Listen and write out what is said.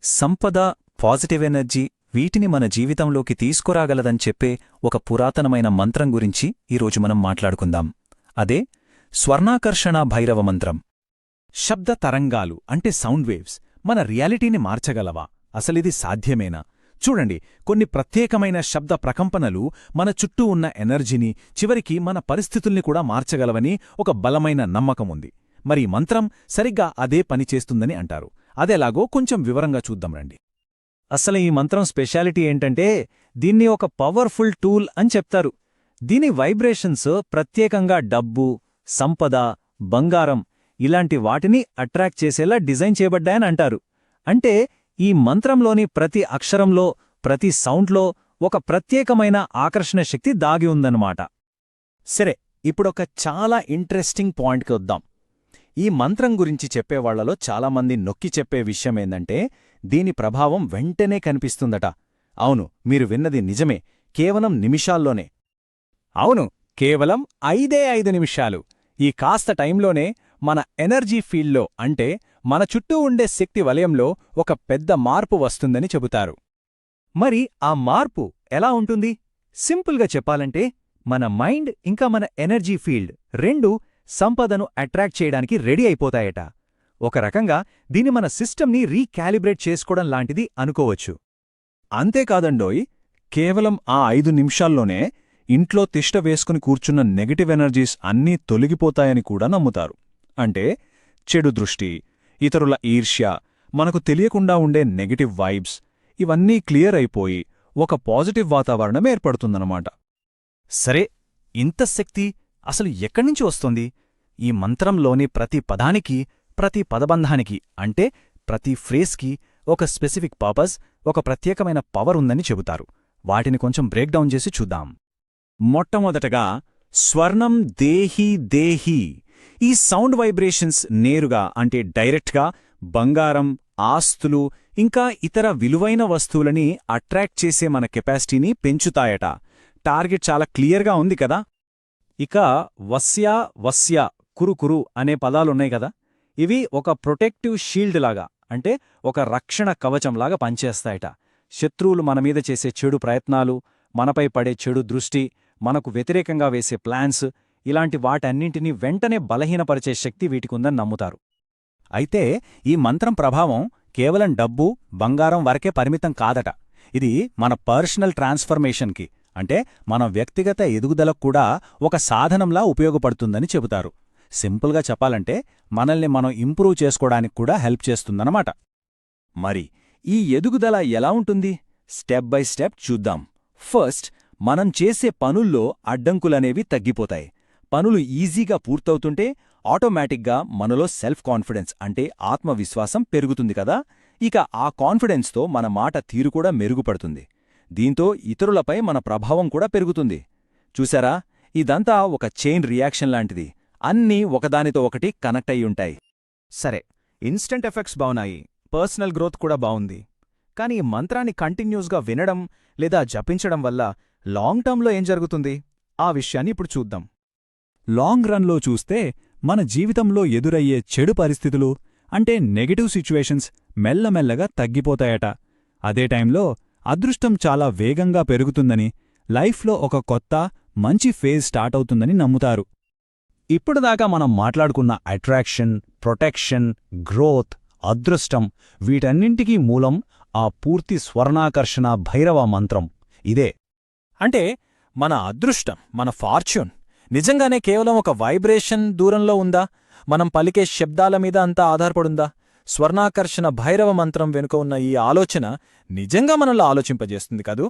సంపద, positive energy వీటిని మన జీవితంలోకి తీసుకురాగలదని చెప్పే ఒక పురాతనమైన మంత్రం గురించి ఈరోజు మనం మాట్లాడుకుందాం. అదే స్వర్ణాకర్షణ భైరవ మంత్రం. శబ్ద తరంగాలు అంటే సౌండ్ వేవ్స్ మన రియాలిటీని మార్చగలవా? అసలిది సాధ్యమేనా? చూడండి, కొన్ని ప్రత్యేకమైన శబ్ద ప్రకంపనలు మన చుట్టూ ఉన్న ఎనర్జీని, చివరికి మన పరిస్థితుల్ని కూడా మార్చగలవని ఒక బలమైన నమ్మకముంది. మరి ఈ మంత్రం సరిగ్గా అదే పనిచేస్తుందని అంటారు. అదెలాగో కొంచెం వివరంగా చూద్దాం రండి. అసలు ఈ మంత్రం స్పెషాలిటీ ఏంటంటే, దీన్ని ఒక పవర్ఫుల్ టూల్ అని చెప్తారు. దీని వైబ్రేషన్స్ ప్రత్యేకంగా డబ్బు, సంపద, బంగారం ఇలాంటి వాటిని అట్రాక్ట్ చేసేలా డిజైన్ చేయబడ్డాయని అంటారు. అంటే ఈ మంత్రంలోని ప్రతి అక్షరంలో, ప్రతి సౌండ్లో ఒక ప్రత్యేకమైన ఆకర్షణ శక్తి దాగి ఉందన్నమాట. సరే, ఇప్పుడొక చాలా ఇంట్రెస్టింగ్ పాయింట్కి వద్దాం. ఈ మంత్రం గురించి చెప్పేవాళ్లలో చాలామంది నొక్కి చెప్పే విషయమేందంటే, దీని ప్రభావం వెంటనే కనిపిస్తుందట. అవును, మీరు విన్నది నిజమే, కేవలం నిమిషాల్లోనే. అవును, కేవలం 5 నిమిషాలు. ఈ కాస్త టైంలోనే మన ఎనర్జీ ఫీల్డ్లో, అంటే మన చుట్టూ ఉండే శక్తి వలయంలో ఒక పెద్ద మార్పు వస్తుందని చెబుతారు. మరి ఆ మార్పు ఎలా ఉంటుంది? సింపుల్గా చెప్పాలంటే, మన మైండ్ ఇంకా మన ఎనర్జీ ఫీల్డ్ రెండూ సంపదను అట్రాక్ట్ చేయడానికి రెడీ అయిపోతాయట. ఒక రకంగా దీని మన సిస్టమ్ని రీకాలిబ్రేట్ చేసుకోవడం లాంటిది అనుకోవచ్చు. అంతేకాదండోయ్, కేవలం ఆ 5 నిమిషాల్లోనే ఇంట్లో తిష్ట వేసుకుని కూర్చున్న నెగటివ్ ఎనర్జీస్ అన్నీ తొలగిపోతాయని కూడా నమ్ముతారు. అంటే చెడు దృష్టి, ఇతరుల ఈర్ష్య, మనకు తెలియకుండా ఉండే నెగటివ్ వైబ్స్ ఇవన్నీ క్లియర్ అయిపోయి ఒక పాజిటివ్ వాతావరణం ఏర్పడుతుందన్నమాట. సరే, ఇంత శక్తి అసలు ఎక్కడ్నుంచి వస్తుంది? ఈ మంత్రంలోని ప్రతి పదానికి, ప్రతి పదబంధానికి, అంటే ప్రతి ఫ్రేస్కి ఒక స్పెసిఫిక్ పర్పస్, ఒక ప్రత్యేకమైన పవర్ ఉందని చెబుతారు. వాటిని కొంచెం బ్రేక్డౌన్ చేసి చూద్దాం. మొట్టమొదటగా స్వర్ణం దేహీ దేహీ. ఈ సౌండ్ వైబ్రేషన్స్ నేరుగా, అంటే డైరెక్ట్గా బంగారం, ఆస్తులు ఇంకా ఇతర విలువైన వస్తువులని అట్రాక్ట్ చేసే మన కెపాసిటీని పెంచుతాయట. టార్గెట్ చాలా క్లియర్గా ఉంది కదా. ఇక వస్య, వస్య, కురు అనే పదాలున్నాయి కదా, ఇవి ఒక ప్రొటెక్టివ్ షీల్డ్ లాగా, అంటే ఒక రక్షణ కవచంలాగా పనిచేస్తాయట. శత్రువులు మనమీద చేసే చెడు ప్రయత్నాలు, మనపై పడే చెడు దృష్టి, మనకు వ్యతిరేకంగా వేసే ప్లాన్స్, ఇలాంటి వాటన్నింటినీ వెంటనే బలహీనపరిచే శక్తి వీటికుందని నమ్ముతారు. అయితే ఈ మంత్రం ప్రభావం కేవలం డబ్బు, బంగారం వరకే పరిమితం కాదట. ఇది మన పర్సనల్ ట్రాన్స్ఫర్మేషన్కి, అంటే మన వ్యక్తిగత ఎదుగుదలకు కూడా ఒక సాధనంలా ఉపయోగపడుతుందని చెబుతారు. సింపుల్గా చెప్పాలంటే, మనల్ని మనం ఇంప్రూవ్ చేసుకోవడానికి కూడా హెల్ప్ చేస్తుందన్నమాట. మరి ఈ ఎదుగుదల ఎలా ఉంటుంది? స్టెప్ బై స్టెప్ చూద్దాం. ఫస్ట్, మనం చేసే పనుల్లో అడ్డంకులనేవి తగ్గిపోతాయి. పనులు ఈజీగా పూర్తవుతుంటే ఆటోమేటిక్గా మనలో సెల్ఫ్ కాన్ఫిడెన్స్, అంటే ఆత్మవిశ్వాసం పెరుగుతుంది కదా. ఇక ఆ కాన్ఫిడెన్స్తో మన మాట తీరు కూడా మెరుగుపడుతుంది. దీంతో ఇతరులపై మన ప్రభావం కూడా పెరుగుతుంది. చూసారా, ఇదంతా ఒక చైన్ రియాక్షన్ లాంటిది. అన్నీ ఒకదానితో ఒకటి కనెక్ట్ అయ్యుంటాయి. సరే, ఇన్స్టెంట్ ఎఫెక్ట్స్ బావున్నాయి, పర్సనల్ గ్రోత్ కూడా బావుంది. కానీ ఈ మంత్రాన్ని కంటిన్యూస్గా వినడం లేదా జపించడం వల్ల లాంగ్ టర్మ్లో ఏం జరుగుతుంది? ఆ విషయాన్ని ఇప్పుడు చూద్దాం. లాంగ్ రన్లో చూస్తే మన జీవితంలో ఎదురయ్యే చెడు పరిస్థితులు, అంటే నెగటివ్ సిచ్యువేషన్స్ మెల్లమెల్లగా తగ్గిపోతాయట. అదే టైంలో అదృష్టం చాలా వేగంగా పెరుగుతుందని, లైఫ్లో ఒక కొత్త, మంచి ఫేజ్ స్టార్ట్ అవుతుందని నమ్ముతారు. ఇప్పుడుదాకా మనం మాట్లాడుకున్న అట్రాక్షన్, ప్రొటెక్షన్, గ్రోత్, అదృష్టం వీటన్నింటికీ మూలం ఆ పూర్తి స్వర్ణాకర్షణ భైరవ మంత్రం ఇదే. అంటే మన అదృష్టం, మన ఫార్చ్యూన్ నిజంగానే కేవలం ఒక వైబ్రేషన్ దూరంలో ఉందా? మనం పలికే శబ్దాల మీద అంతా ఆధారపడుందా? స్వర్ణాకర్షణ భైరవ మంత్రం వెనుక ఉన్న ఈ ఆలోచన నిజంగా మనల్ని ఆలోచింపజేస్తుంది కదూ.